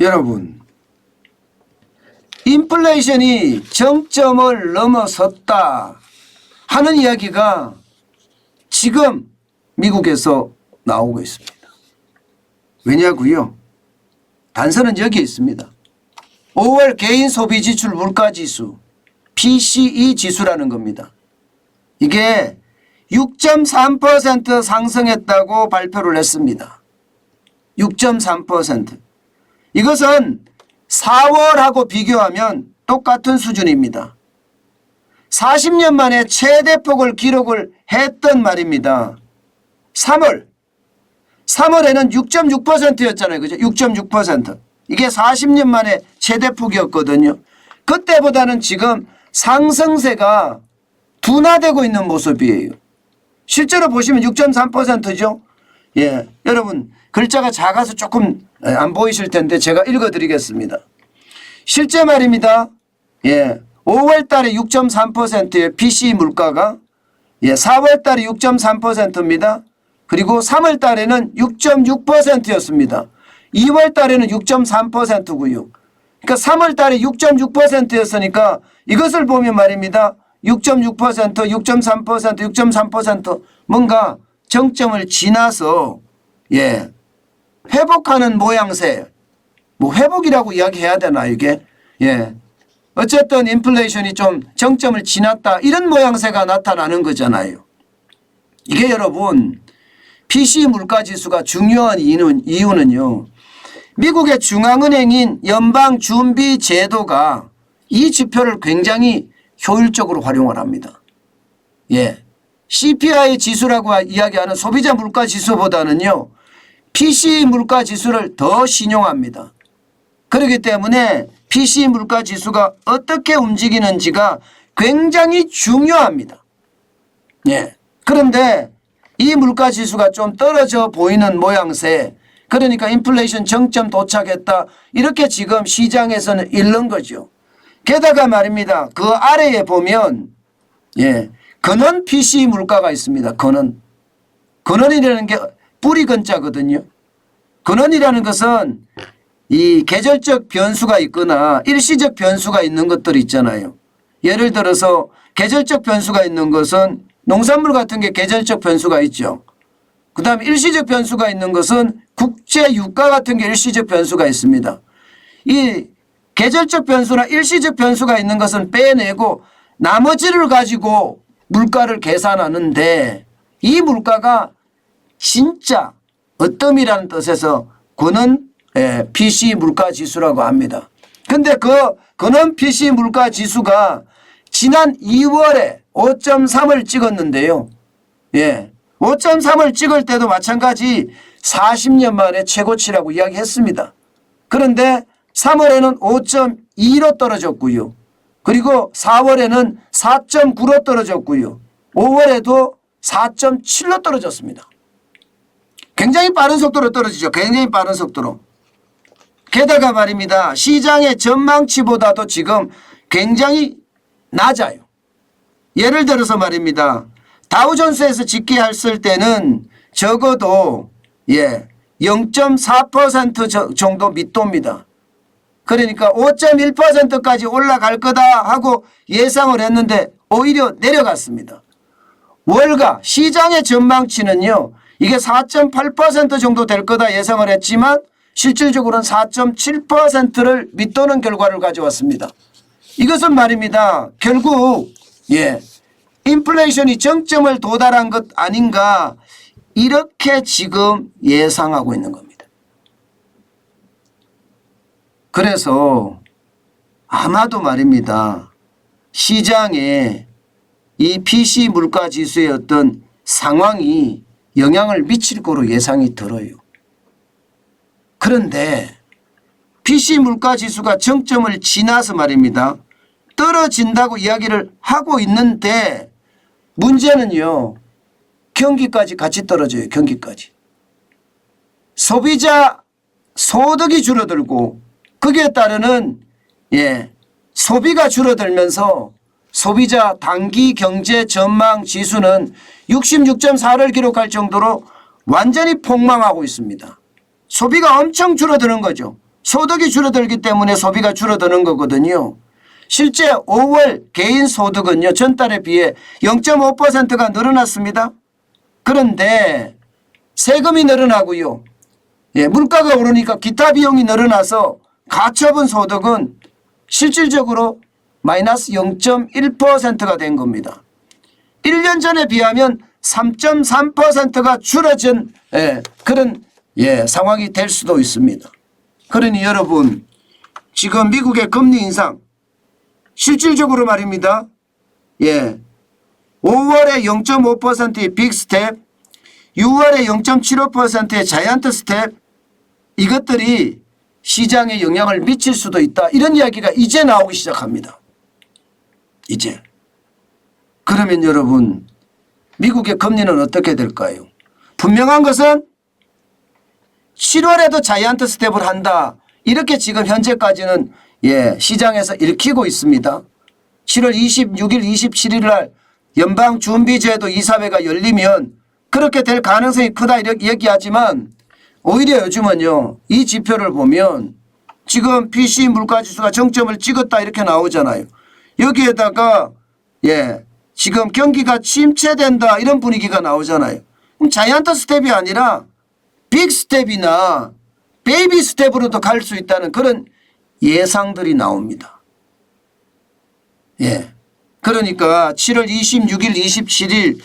여러분, 인플레이션이 정점을 넘어섰다 하는 이야기가 지금 미국에서 나오고 있습니다. 왜냐고요? 단서는 여기에 있습니다. 5월 개인 소비 지출 물가지수 PCE 지수라는 겁니다. 이게 6.3% 상승했다고 발표를 했습니다. 6.3%. 이것은 4월하고 비교하면 똑같은 수준입니다. 40년 만에 최대폭을 기록을 했던 말입니다. 3월에는 6.6%였잖아요. 그죠? 6.6%. 이게 40년 만에 최대폭이었거든요. 그때보다는 지금 상승세가 둔화되고 있는 모습이에요. 실제로 보시면 6.3%죠. 예, 여러분 글자가 작아서 조금 안 보이실 텐데 제가 읽어드리겠습니다. 실제 말입니다. 예, 5월 달에 6.3%의 PCE 물가가 4월 달에 6.3%입니다. 그리고 3월 달에는 6.6%였습니다. 2월 달에는 6.3%고요. 그러니까 3월 달에 6.6%였으니까 이것을 보면 말입니다. 6.6%, 6.3%, 6.3% 뭔가 정점을 지나서 회복하는 모양새, 뭐 회복이라고 이야기해야 되나 이게? 어쨌든 인플레이션이 좀 정점을 지났다 이런 모양새가 나타나는 거잖아요. 이게 여러분 PCE 물가지수가 중요한 이유는요. 미국의 중앙은행인 연방준비제도가 이 지표를 굉장히 효율적으로 활용을 합니다. CPI 지수라고 이야기하는 소비자 물가지수보다는요. PCE 물가지수를 더 신용합니다. 그렇기 때문에 PCE 물가지수가 어떻게 움직이는지가 굉장히 중요합니다. 그런데 이 물가지수가 좀 떨어져 보이는 모양새, 그러니까 인플레이션 정점 도착했다 이렇게 지금 시장에서는 읽는 거죠. 게다가 말입니다. 그 아래에 보면 근원 PCE 물가가 있습니다. 근원이라는 게 뿌리 근자거든요. 근원이라는 것은 이 계절적 변수가 있거나 일시적 변수가 있는 것들이 있잖아요. 예를 들어서 계절적 변수가 있는 것은 농산물 같은 게 계절적 변수가 있죠. 그 다음에 일시적 변수가 있는 것은 국제 유가 같은 게 일시적 변수가 있습니다. 이 계절적 변수나 일시적 변수가 있는 것은 빼내고 나머지를 가지고 물가를 계산하는데 이 물가가 진짜 어뜸이라는 뜻에서 근원 PCE 물가지수라고 합니다. 그런데 그 근원 PCE 물가지수가 지난 2월에 5.3을 찍었는데요. 5.3을 찍을 때도 마찬가지 40년 만에 최고치라고 이야기했습니다. 그런데 3월에는 5.2로 떨어졌고요. 그리고 4월에는 4.9로 떨어졌고요. 5월에도 4.7로 떨어졌습니다. 굉장히 빠른 속도로 떨어지죠. 굉장히 빠른 속도로. 게다가 말입니다. 시장의 전망치보다도 지금 굉장히 낮아요. 예를 들어서 말입니다. 다우존스에서 집계했을 때는 적어도 0.4% 정도 밑도입니다. 그러니까 5.1%까지 올라갈 거다 하고 예상을 했는데 오히려 내려갔습니다. 월가 시장의 전망치는요. 이게 4.8% 정도 될 거다 예상을 했지만 실질적으로는 4.7%를 밑도는 결과를 가져왔습니다. 이것은 말입니다. 결국 인플레이션이 정점을 도달한 것 아닌가 이렇게 지금 예상하고 있는 겁니다. 그래서 아마도 말입니다. 시장에 이 PCE 물가지수의 어떤 상황이 영향을 미칠 거로 예상이 들어요. 그런데 PCE 물가지수가 정점을 지나서 말입니다. 떨어진다고 이야기를 하고 있는데 문제는요. 경기까지 같이 떨어져요. 경기까지. 소비자 소득이 줄어들고 거기에 따르는 소비가 줄어들면서 소비자 단기 경제 전망 지수는 66.4를 기록할 정도로 완전히 폭망하고 있습니다. 소비가 엄청 줄어드는 거죠. 소득이 줄어들기 때문에 소비가 줄어드는 거거든요. 실제 5월 개인 소득은요, 전달에 비해 0.5%가 늘어났습니다. 그런데 세금이 늘어나고요. 물가가 오르니까 기타 비용이 늘어나서 가처분 소득은 실질적으로 마이너스 0.1%가 된 겁니다. 1년 전에 비하면 3.3%가 줄어진 그런 상황이 될 수도 있습니다. 그러니 여러분, 지금 미국의 금리 인상 실질적으로 말입니다. 5월에 0.5%의 빅 스텝, 6월에 0.75%의 자이언트 스텝, 이것들이 시장에 영향을 미칠 수도 있다. 이런 이야기가 이제 나오기 시작합니다. 이제. 그러면 여러분, 미국의 금리는 어떻게 될까요? 분명한 것은 7월에도 자이언트 스텝을 한다. 이렇게 지금 현재까지는 시장에서 읽히고 있습니다. 7월 26일, 27일 날 연방준비제도 이사회가 열리면 그렇게 될 가능성이 크다 이렇게 얘기하지만 오히려 요즘은요, 이 지표를 보면 지금 PCE 물가지수가 정점을 찍었다 이렇게 나오잖아요. 여기에다가 지금 경기가 침체된다 이런 분위기가 나오잖아요. 그럼 자이언트 스텝이 아니라 빅 스텝이나 베이비 스텝으로도 갈 수 있다는 그런 예상들이 나옵니다. 그러니까 7월 26일, 27일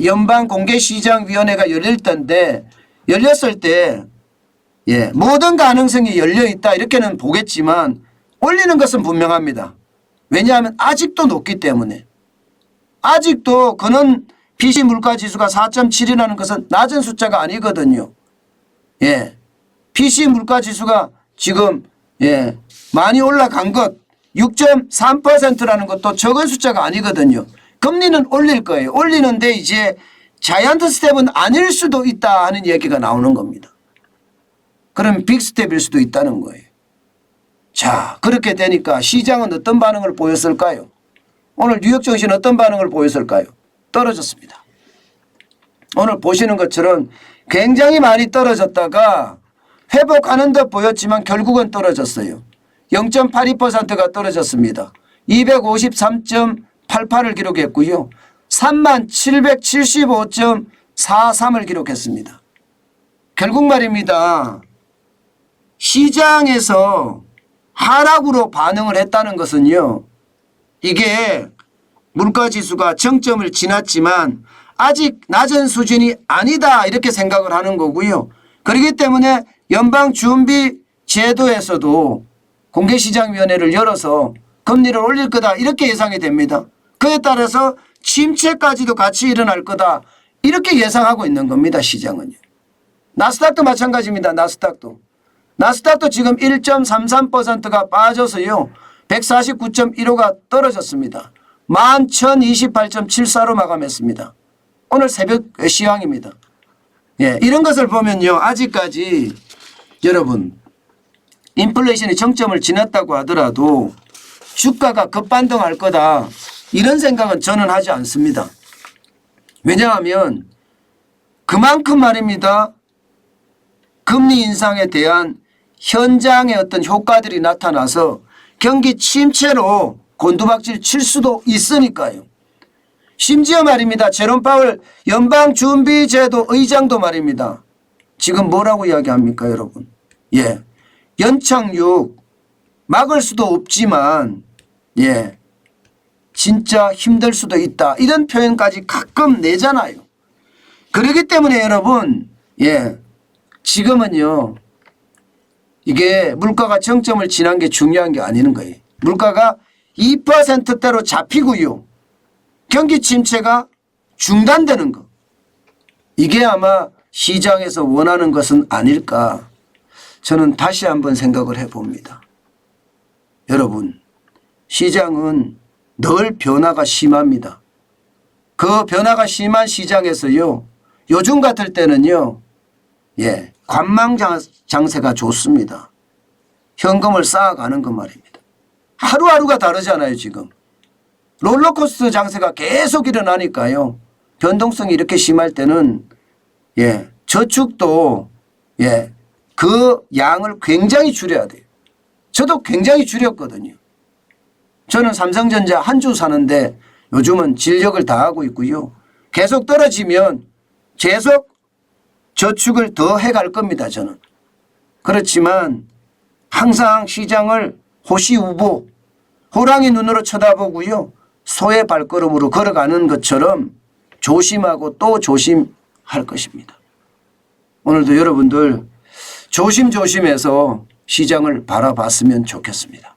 연방공개시장위원회가 열릴 텐데 열렸을 때 모든 가능성이 열려있다 이렇게는 보겠지만 올리는 것은 분명합니다. 왜냐하면 아직도 높기 때문에. 아직도 그는 PC 물가지수가 4.7이라는 것은 낮은 숫자가 아니거든요. PC 물가지수가 지금 많이 올라간 것 6.3%라는 것도 적은 숫자가 아니거든요. 금리는 올릴 거예요. 올리는데 이제 자이언트 스텝은 아닐 수도 있다 하는 얘기가 나오는 겁니다. 그럼 빅 스텝일 수도 있다는 거예요. 자, 그렇게 되니까 시장은 어떤 반응을 보였을까요? 오늘 뉴욕 증시는 어떤 반응을 보였을까요? 떨어졌습니다. 오늘 보시는 것처럼 굉장히 많이 떨어졌다가 회복하는 듯 보였지만 결국은 떨어졌어요. 0.82%가 떨어졌습니다. 253.88을 기록했고요. 3775.43을 기록했습니다. 결국 말입니다. 시장에서 하락으로 반응을 했다는 것은요. 이게 물가지수가 정점을 지났지만 아직 낮은 수준이 아니다 이렇게 생각을 하는 거고요. 그렇기 때문에 연방준비제도에서도 공개시장위원회를 열어서 금리를 올릴 거다 이렇게 예상이 됩니다. 그에 따라서 침체까지도 같이 일어날 거다 이렇게 예상하고 있는 겁니다. 시장은요. 나스닥도 마찬가지입니다. 나스닥도 지금 1.33%가 빠져서요. 149.15가 떨어졌습니다. 11,028.74로 마감했습니다. 오늘 새벽 시황입니다. 이런 것을 보면요. 아직까지 여러분 인플레이션이 정점을 지났다고 하더라도 주가가 급반등할 거다 이런 생각은 저는 하지 않습니다. 왜냐하면 그만큼 말입니다. 금리 인상에 대한 현장의 어떤 효과들이 나타나서 경기 침체로 곤두박질 칠 수도 있으니까요. 심지어 말입니다. 제롬 파월 연방준비제도 의장도 말입니다. 지금 뭐라고 이야기합니까 여러분? 연착륙 막을 수도 없지만 진짜 힘들 수도 있다. 이런 표현까지 가끔 내잖아요. 그렇기 때문에 여러분 지금은요. 이게 물가가 정점을 지난 게 중요한 게 아니는 거예요. 물가가 2%대로 잡히고요. 경기 침체가 중단되는 것. 이게 아마 시장에서 원하는 것은 아닐까. 저는 다시 한번 생각을 해봅니다. 여러분, 시장은 늘 변화가 심합니다. 그 변화가 심한 시장에서요. 요즘 같을 때는요. 관망장세가 좋습니다. 현금을 쌓아가는 것 말입니다. 하루하루가 다르잖아요. 지금. 롤러코스터 장세가 계속 일어나니까요. 변동성이 이렇게 심할 때는 저축도 그 그 양을 굉장히 줄여야 돼요. 저도 굉장히 줄였거든요. 저는 삼성전자 한 주 사는데 요즘은 진력을 다하고 있고요. 계속 떨어지면 계속 저축을 더 해갈 겁니다. 저는. 그렇지만 항상 시장을 호시우보 호랑이 눈으로 쳐다보고요. 소의 발걸음으로 걸어가는 것처럼 조심하고 또 조심할 것입니다. 오늘도 여러분들 조심조심해서 시장을 바라봤으면 좋겠습니다.